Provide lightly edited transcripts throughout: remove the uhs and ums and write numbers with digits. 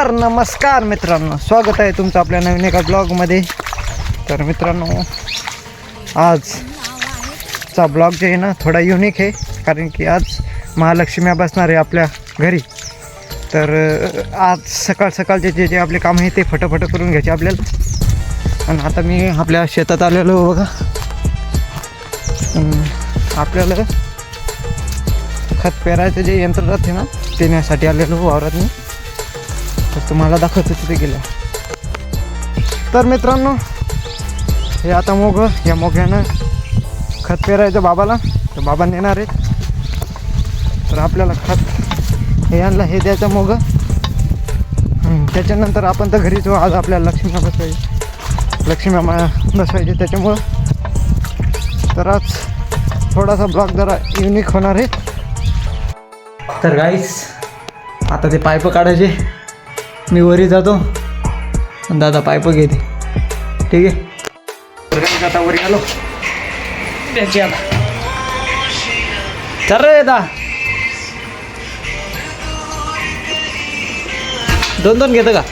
तर नमस्कार मित्रांनो, स्वागत आहे तुमचं आपल्या नवीन एका ब्लॉगमध्ये. तर मित्रांनो, आजचा ब्लॉग जे आहे ना थोडा युनिक आहे, कारण की आज महालक्ष्मी बसणार आहे आपल्या घरी. तर आज सकाळ सकाळचे जे जे आपले काम आहे ते फटाफट करून घ्यायचे आपल्याला. आणि आता मी आपल्या शेतात आलेलो बघा. आपल्याला खत पेरायचं जे यंत्र राहते ना ते नेण्यासाठी आलेलो वावरात मी. तर तुम्हाला दाखवतो तिथे गेलं. तर मित्रांनो, हे आता या मोग्यानं खत पेरायचं बाबाला. तर बाबा नेणार आहेत. तर आपल्याला खत हे आणलं, हे द्यायचं मोगं. त्याच्यानंतर आपण तर घरीच आज आपल्याला लक्ष्मी बसवायचे त्याच्यामुळं. तर आज थोडासा ब्लॉग जरा युनिक होणार आहे. तर गाईस, आता ते पाईप काढायचे. मी वरी जातो, दादा पाईप घेते. ठीक आहे. तर आता वरी आलो त्याची. आता चल रे दा, 2-2 घेतं का?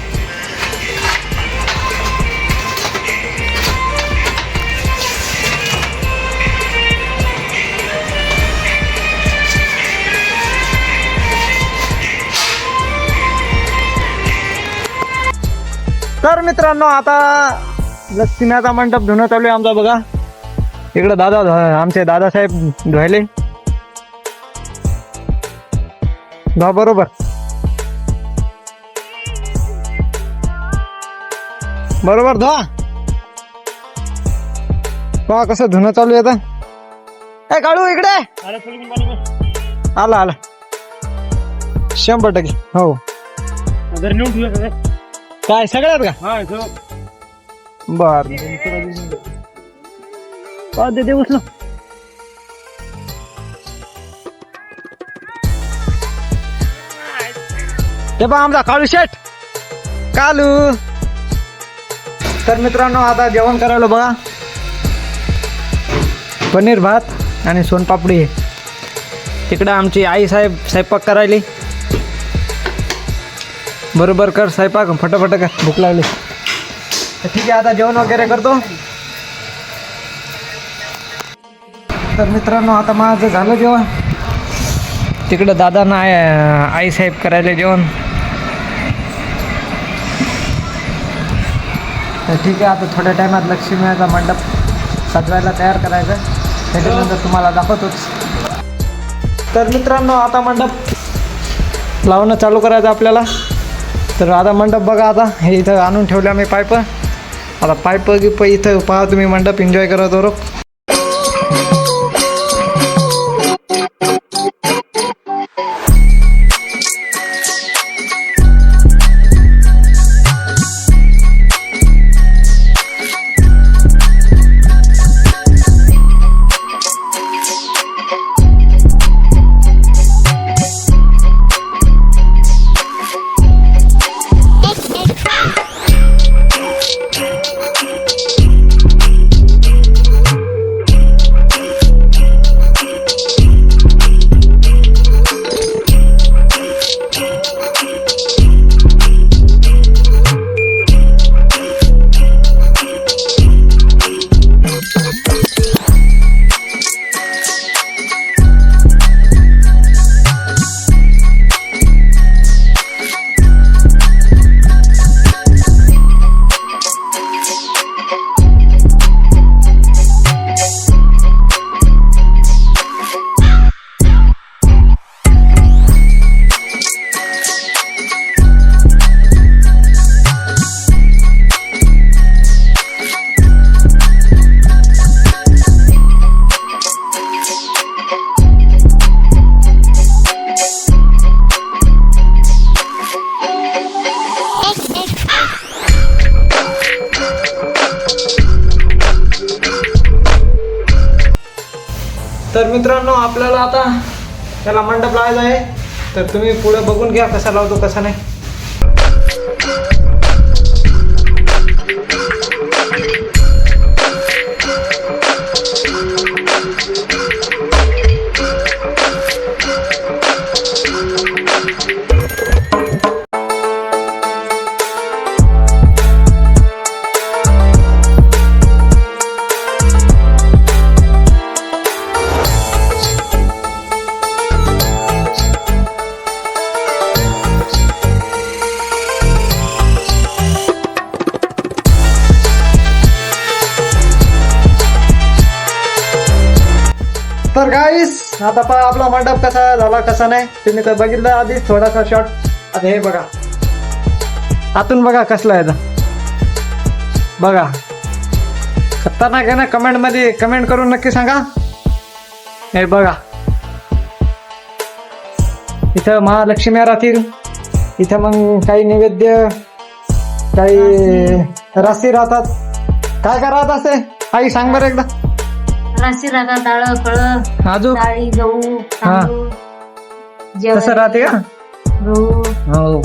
तर मित्रांनो, आता लक्ष्मीचा मंडप धुणं चालू आहे आमचा बघा. इकडं आमचे दादासाहेब धुवायले. धुवा बरोबर बरोबर धुवा. पहा कसं धुणं चालू आहे आता. ए काढू इकडे. आला 100%. हो काय सगळ्यात का? बर दे उचलो. ते बा आमचा काळू शेट कालू. तर मित्रांनो, आता जेवण करायला बघा. पनीर भात आणि सोनपापडी. तिकडं आमची आई साहेब स्वयंपाक करायली. बरोबर कर स्वयंपाक, फटाफट कर, भूक लागली. तर ठीक आहे, आता जेवण वगैरे करतो. तर मित्रांनो, आता माझं झालं जेवण. तिकडं दादांना आई साहेब करायला जेवण. तर ठीक आहे, आता थोड्या टायमात लक्ष्मीचा मंडप सजवायला तयार करायचं. त्याच्यानंतर तुम्हाला दाखवतोच. तर मित्रांनो, आता मंडप लावणं चालू करायचं आपल्याला. तर आता मंडप बघा. आता हे इथं आणून ठेवलं मी पाईप. आता पाईप इथं पहा तुम्ही. मंडप एन्जॉय करत बरोबर. तर मित्रांनो, आपल्याला आता त्याला मंडप लावायचा आहे. तर तुम्ही पुढे बघून घ्या कसा लावतो कसा नाही. तर गाईस आता पहा आपला मंडप कसा झाला कसा नाही तुम्ही तर बघितलं आधी थोडासा शॉर्ट आता हे बघा आतून बघा कसला आहे बघा खतरनाक आहे ना कमेंट मध्ये कमेंट करून नक्की सांगा हे बघा इथं महालक्ष्मी राहतील इथं मग काही नैवेद्य काही राशी राहतात काय काय राहत असे आई सांग बरं एकदा राशी राहतात डाळ फळ अजून डाळी गहू तांदूळ तसं राहते का गहू हो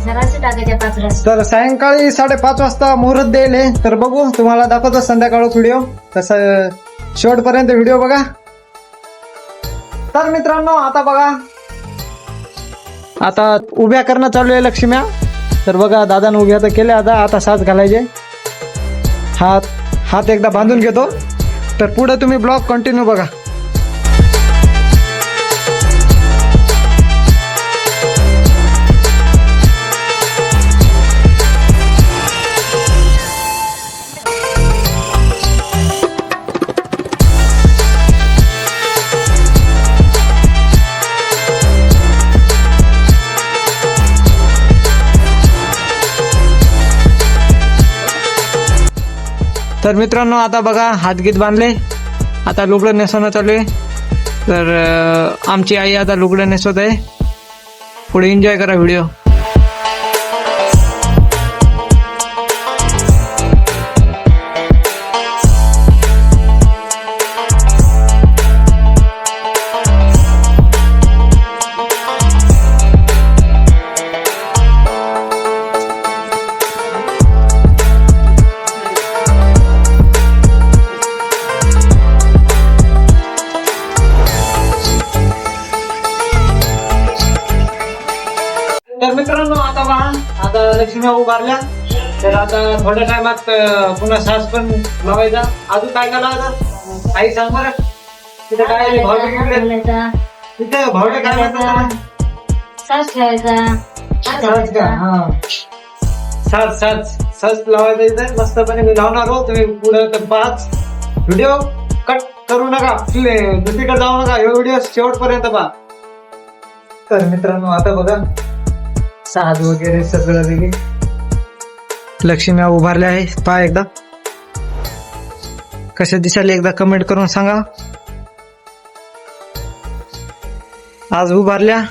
राशी टाकायच्या 5 राशी तर सायंकाळी 5:30 वाजता मुहूर्त देले तर बघू तुम्हाला दाखवतो संध्याकाळ व्हिडिओ तसं शेवटपर्यंत व्हिडिओ बघा तर मित्रांनो आता बघा आता उभ्या करणं चालू आहे लक्ष्म्या तर बघा दादानं उभ्या तर केल्या आता साज घालायचे हात एकदा बांधून घेतो तर पुढे तुम्ही ब्लॉग कंटिन्यू बघा तर मित्रांनो आता बघा हातगीत बांधले आता लुगडं नेसवणं चालू आहे तर आमची आई आता लुगडं नेसवत आहे पुढे एन्जॉय करा व्हिडिओ तर मित्रांनो आता पहा आता लक्ष्म्या उभारल्या तर आता थोड्या टायमात पुन्हा सास पण लावायचा अजून काय काय लावायचं आई सांग बरं तिथे काय तिथे भावटे काय लावायचं सास ठेवायचा साज का हा साज लावायचा इथे मस्तपणे मी लावणार हो तुम्ही पुढे तर पाच व्हिडिओ कट करू नका दुसरीकडे जाऊ नका हे व्हिडिओ शेवटपर्यंत पहा तर मित्रांनो आता बघा साज वगैरे सगळं रेडी लक्ष्म्या उभारल्या आहे पहा एकदा कशा दिसायला एकदा कमेंट करून सांगा आज उभारल्या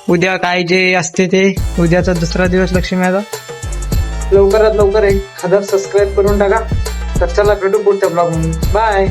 उद्या काय जे असते ते उद्याचा दुसरा दिवस लक्ष्म्याचा लवकरात लवकर 1000 सबस्क्राईब करून टाका तर चला भेटू पुढच्या ब्लॉग मध्ये बाय